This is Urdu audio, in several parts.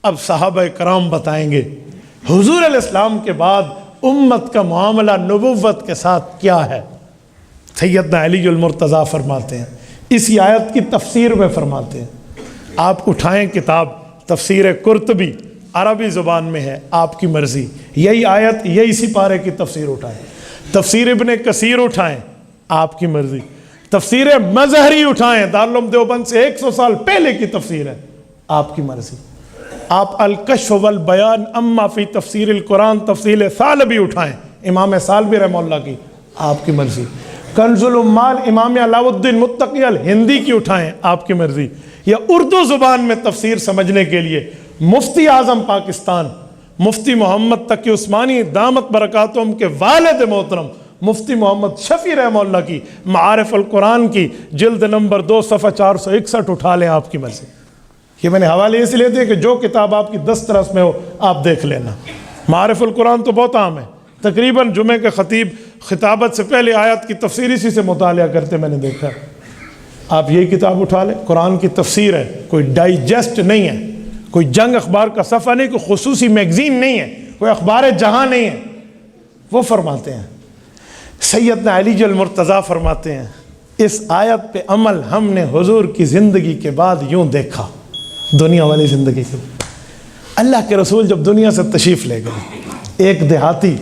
اب صحابہ کرام بتائیں گے حضور علیہ السلام کے بعد امت کا معاملہ نبوت کے ساتھ کیا ہے۔ سیدنا علی المرتضیٰ فرماتے ہیں، اسی آیت کی تفسیر میں فرماتے ہیں، آپ اٹھائیں کتاب تفسیر قرطبی، عربی زبان میں ہے، آپ کی مرضی، یہی آیت یہی سپارے کی تفسیر اٹھائیں، تفسیر ابن کثیر اٹھائیں، آپ کی مرضی، تفسیر مظہری اٹھائیں، دارالعلوم دیوبند سے 100 سال پہلے کی تفسیر ہے، آپ کی مرضی، آپ الکشف والبیان اما فی تفسیر القرآن تفصیل ثعلبی اٹھائیں، امام ثعلبی رحمہ اللہ کی، آپ کی مرضی، کنز العمال امام علاء الدین متقی الہندی کی اٹھائیں، آپ کی مرضی، یا اردو زبان میں تفسیر سمجھنے کے لیے مفتی اعظم پاکستان مفتی محمد تقی عثمانی دامت برکاتہم کے والد محترم مفتی محمد شفیع رحمہ اللہ کی معارف القرآن کی جلد نمبر 2 صفحہ 461 اٹھا لیں، آپ کی مرضی۔ یہ میں نے حوالے اس لیے دیا کہ جو کتاب آپ کی دسترس میں ہو آپ دیکھ لینا۔ معارف القرآن تو بہت عام ہے، تقریباً جمعے کے خطیب خطابت سے پہلے آیت کی تفسیر اسی سے مطالعہ کرتے میں نے دیکھا۔ آپ یہی کتاب اٹھا لیں، قرآن کی تفسیر ہے، کوئی ڈائجسٹ نہیں ہے، کوئی جنگ اخبار کا صفحہ نہیں، کوئی خصوصی میگزین نہیں ہے، کوئی اخبار جہاں نہیں ہے۔ وہ فرماتے ہیں، سیدنا علی المرتضیٰ فرماتے ہیں، اس آیت پہ عمل ہم نے حضور کی زندگی کے بعد یوں دیکھا، دنیا والی زندگی کے بعد۔ اللہ کے رسول جب دنیا سے تشریف لے گئے، ایک دیہاتی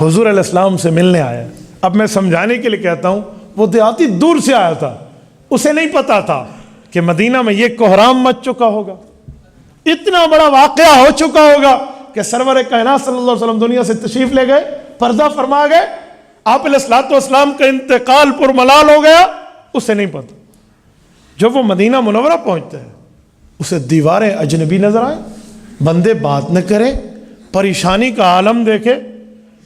حضور علیہ السلام سے ملنے آیا۔ اب میں سمجھانے کے لیے کہتا ہوں، وہ دیہاتی دور سے آیا تھا، اسے نہیں پتا تھا کہ مدینہ میں یہ کوہرام مچ چکا ہوگا، اتنا بڑا واقعہ ہو چکا ہوگا کہ سرور کائنات صلی اللہ علیہ وسلم دنیا سے تشریف لے گئے، پردہ فرما گئے، آپ علیہ الصلوۃ والسلام کا انتقال پر ملال ہو گیا، اسے نہیں پتا۔ جب وہ مدینہ منورہ پہنچتا ہے، اسے دیواریں اجنبی نظر آئیں، بندے بات نہ کریں، پریشانی کا عالم دیکھے،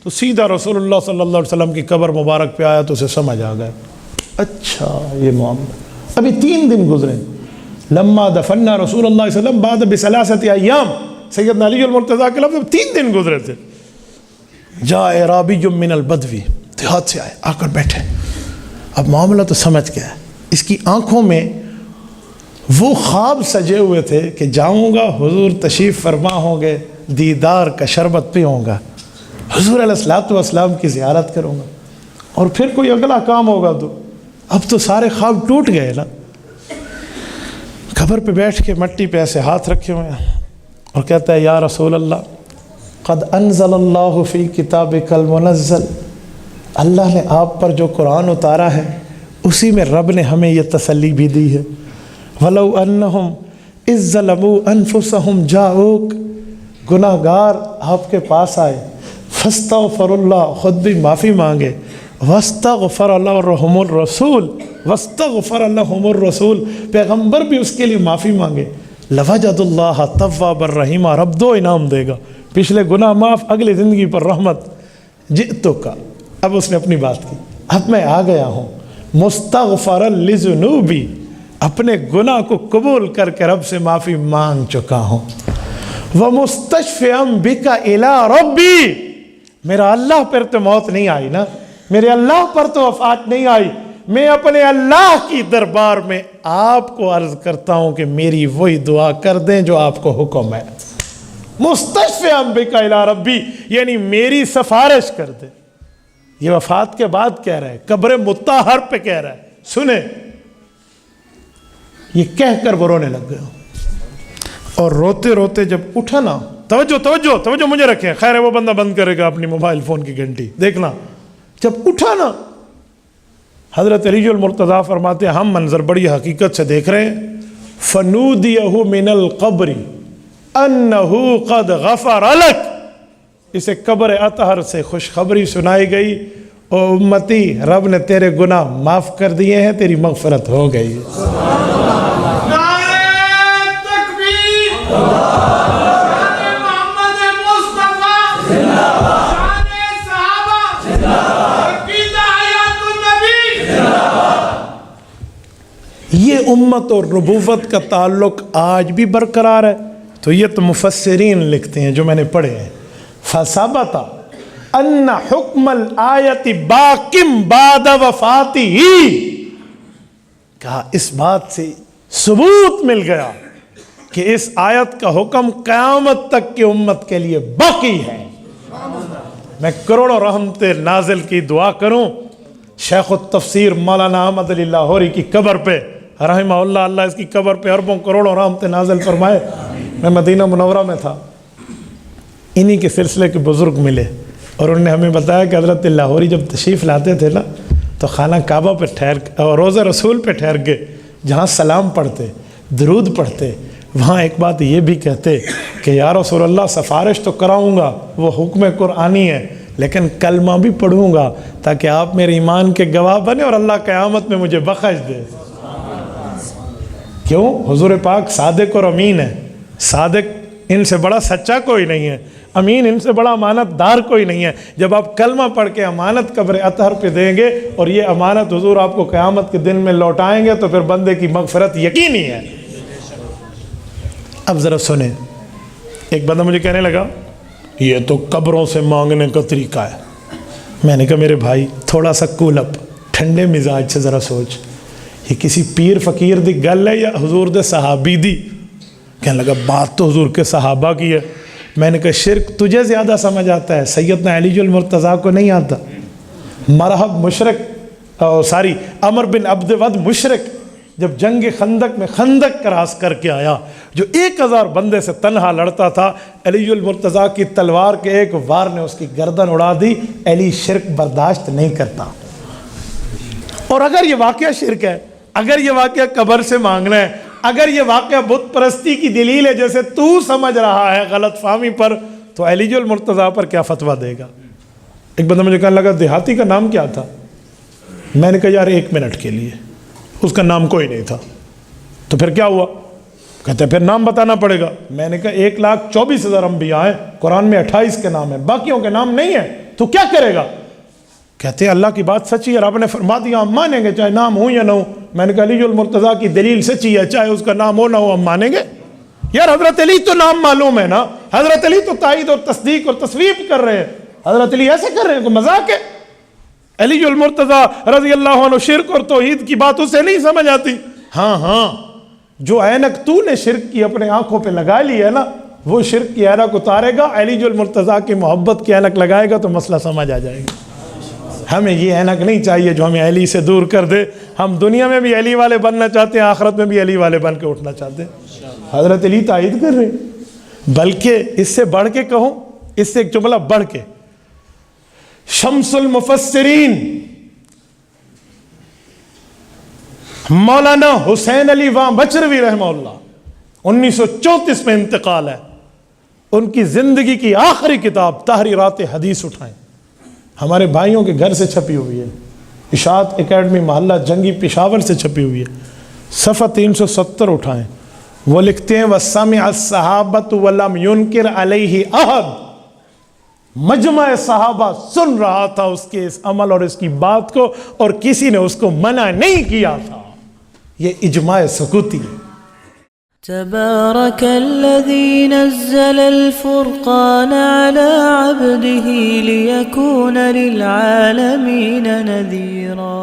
تو سیدھا رسول اللہ صلی اللہ علیہ وسلم کی قبر مبارک پہ آیا تو اسے سمجھ آ گیا، اچھا یہ معاملہ۔ ابھی 3 دن گزرے، لما دفنا رسول اللہ صلی اللہ علیہ وسلم بعد بثلاثۃ ایام، سیدنا علی المرتضیٰ کے لفظ 3 دن گزرے تھے۔ جاء اعرابی من البدوی، دیہات سے آئے، آ کر بیٹھے، اب معاملہ تو سمجھ گیا ہے۔ اس کی آنکھوں میں وہ خواب سجے ہوئے تھے کہ جاؤں گا، حضور تشریف فرما ہوں گے، دیدار کا شربت پیوں گا، حضور علیہ الصلوۃ والسلام کی زیارت کروں گا، اور پھر کوئی اگلا کام ہوگا۔ تو اب تو سارے خواب ٹوٹ گئے نا۔ قبر پہ بیٹھ کے مٹی پہ ایسے ہاتھ رکھے ہوئے ہیں اور کہتا ہے، یا رسول اللہ، قد انزل اللہ فی کتابک المنزل، اللہ نے آپ پر جو قرآن اتارا ہے اسی میں رب نے ہمیں یہ تسلی بھی دی ہے۔ وَلَوْ أَنَّهُمْ إِذْ ظَلَمُوا أَنفُسَهُمْ جَاءُوكَ، گناہ گار آپ کے پاس آئے، فَاسْتَغْفَرُ اللَّهُ، خود بھی معافی مانگے، وَاسْتَغْفَرَ لَهُمُ الرَّسُولُ، وَاسْتَغْفَرَ لَهُمُ الرَّسُولُ، پیغمبر بھی اس کے لیے معافی مانگے، لَوَجَدُ اللَّهَ تَوَّابًا رَحِيمًا، رب 2 انعام دے گا، پچھلے گناہ معاف، اگلی زندگی پر رحمت۔ جئتک، اب اس نے اپنی بات کی، اب میں آ گیا ہوں، مستغفرا لذنوبی، اپنے گناہ کو قبول کر کے رب سے معافی مانگ چکا ہوں، وَمُسْتَشْفِعًا بِكَ إِلَىٰ رَبِّي، میرا اللہ پر تو موت نہیں آئی نا، میرے اللہ پر تو وفات نہیں آئی، میں اپنے اللہ کی دربار میں آپ کو عرض کرتا ہوں کہ میری وہی دعا کر دیں جو آپ کو حکم ہے۔ مُسْتَشْفِعًا بِكَ إِلَىٰ رَبِّي، یعنی میری سفارش کر دے۔ یہ وفات کے بعد کہہ رہا ہے، قبر مطہر پہ کہہ رہا ہے، سنیں۔ یہ کہہ کر وہ رونے لگ گیا، اور روتے روتے جب اٹھا نا، توجہ توجہ توجہ مجھے رکھیں، خیر ہے وہ بندہ بند کرے گا اپنی موبائل فون کی گھنٹی، دیکھنا، جب اٹھا نا، حضرت علی المرتضیٰ فرماتے ہیں ہم منظر بڑی حقیقت سے دیکھ رہے ہیں، فَنُودِيَهُ مِنَ الْقَبْرِ أَنَّهُ قَدْ غَفَرَ لَكَ، اسے قبر اطہر سے خوشخبری سنائی گئی، او امتی، رب نے تیرے گناہ معاف کر دیے ہیں، تیری مغفرت ہو گئی۔ یہ امت اور نبوت کا تعلق آج بھی برقرار ہے، تو یہ تو مفسرین لکھتے ہیں جو میں نے پڑھے ہیں، فَثَبَتَ أَنَّ حُکْمَ الْآیَةِ بَاقٍ بَعْدَ وَفَاتِهِ، کہا اس بات سے ثبوت مل گیا کہ اس آیت کا حکم قیامت تک کی امت کے لیے باقی ہے۔ میں کروڑوں رحمتیں نازل کی دعا کروں شیخ التفسیر مولانا احمد علی لاہوری کی قبر پہ رحمہ اللہ، اللہ اس کی قبر پہ اربوں کروڑوں رحمتیں نازل فرمائے۔ میں مدینہ منورہ میں تھا، انہی کے سلسلے کے بزرگ ملے اور انہوں نے ہمیں بتایا کہ حضرت لاہوری جب تشریف لاتے تھے نا تو خانہ کعبہ پہ اور روضہ رسول پہ ٹھہر کے جہاں سلام پڑھتے، درود پڑھتے، وہاں ایک بات یہ بھی کہتے کہ یا رسول اللہ سفارش تو کراؤں گا، وہ حکم قرآنی ہے، لیکن کلمہ بھی پڑھوں گا تاکہ آپ میرے ایمان کے گواہ بنے اور اللہ قیامت میں مجھے بخش دے۔ کیوں؟ حضور پاک صادق اور امین ہے۔ صادق ان سے بڑا سچا کوئی نہیں ہے، امین ان سے بڑا امانت دار کوئی نہیں ہے۔ جب آپ کلمہ پڑھ کے امانت قبر اطہر پہ دیں گے اور یہ امانت حضور آپ کو قیامت کے دن میں لوٹائیں گے تو پھر بندے کی مغفرت یقینی ہے۔ اب ذرا سنیں، ایک بندہ مجھے کہنے لگا یہ تو قبروں سے مانگنے کا طریقہ ہے۔ میں نے کہا میرے بھائی تھوڑا سا کول اپ، ٹھنڈے مزاج سے ذرا سوچ، یہ کسی پیر فقیر دی گل ہے یا حضور دے صحابی دی؟ کہنے لگا بات تو حضور کے صحابہ کی ہے۔ میں نے کہا شرک تجھے زیادہ سمجھ آتا ہے، سیدنا علی المرتضیٰ کو نہیں آتا۔ مرحب مشرق عمر بن عبد ود مشرق جب جنگ خندق میں خندق کراس کر کے آیا، جو 1000 بندے سے تنہا لڑتا تھا، علی المرتضیٰ کی تلوار کے ایک وار نے اس کی گردن اڑا دی۔ علی شرک برداشت نہیں کرتا۔ اور اگر یہ واقعہ شرک ہے، اگر یہ واقعہ قبر سے مانگنا ہے، اگر یہ واقعہ بت پرستی کی دلیل ہے جیسے تو سمجھ رہا ہے غلط فہمی پر، تو علی المرتضیٰ پر کیا فتویٰ دے گا؟ ایک بندہ مجھے کہنے لگا دیہاتی کا نام کیا تھا؟ میں نے کہا یار 1 منٹ کے لیے، اس کا نام کوئی نہیں تھا۔ تو پھر کیا ہوا؟ کہتے پھر نام بتانا پڑے گا۔ میں نے کہا 1,24,000 انبیاء ہیں، قرآن میں 28 کے نام ہیں، باقیوں کے نام نہیں ہیں، تو کیا کرے گا؟ کہتے ہیں اللہ کی بات سچی ہے، رب نے فرما دیا ہم مانیں گے چاہے نام ہو یا نہ ہو۔ میں نے کہا علی المرتضیٰ کی دلیل سچی ہے، چاہے اس کا نام ہو نہ ہو ہم مانیں گے۔ یار حضرت علی تو نام معلوم ہے نا، حضرت علی تو تائید اور تصدیق اور تصویب کر رہے ہیں، حضرت علی ایسے کر رہے ہیں، کوئی مذاق ہے؟ علی المرتضیٰ رضی اللہ عنہ شرک اور توحید کی بات اسے نہیں سمجھ آتی۔ ہاں جو اینک تو نے شرک کی اپنے آنکھوں پہ لگا لی ہے نا، وہ شرک کی اینک اتارے گا، علی المرتضیٰ کی محبت کی اینک لگائے گا تو مسئلہ سمجھ آ جائے گا۔ ہمیں یہ اینک نہیں چاہیے جو ہمیں علی سے دور کر دے۔ ہم دنیا میں بھی علی والے بننا چاہتے ہیں، آخرت میں بھی علی والے بن کے اٹھنا چاہتے ہیں۔ حضرت علی تائید کر رہے ہیں، بلکہ اس سے بڑھ کے کہوں، اس سے ایک جملہ بڑھ کے، شمس المفسرین مولانا حسین علی بچروی رحمہ اللہ 1934 میں انتقال ہے۔ ان کی زندگی کی آخری کتاب تحریرات حدیث اٹھائیں، ہمارے بھائیوں کے گھر سے چھپی ہوئی ہے، اشاعت اکیڈمی محلہ جنگی پشاور سے چھپی ہوئی ہے، صفحہ 370 اٹھائیں۔ وہ لکھتے ہیں وَسَمِعَ الصَّحَابَةُ وَلَمْ يُنْكِرْ عَلَيْهِ أَحَدٌ، مجمع صحابہ سن رہا تھا اس کے اس عمل اور اس کی بات کو، اور کسی نے اس کو منع نہیں کیا تھا۔ یہ اجماع سکوتی ہے۔ تبارك الذي نزل الفرقان على عبده ليكون للعالمين نذيرا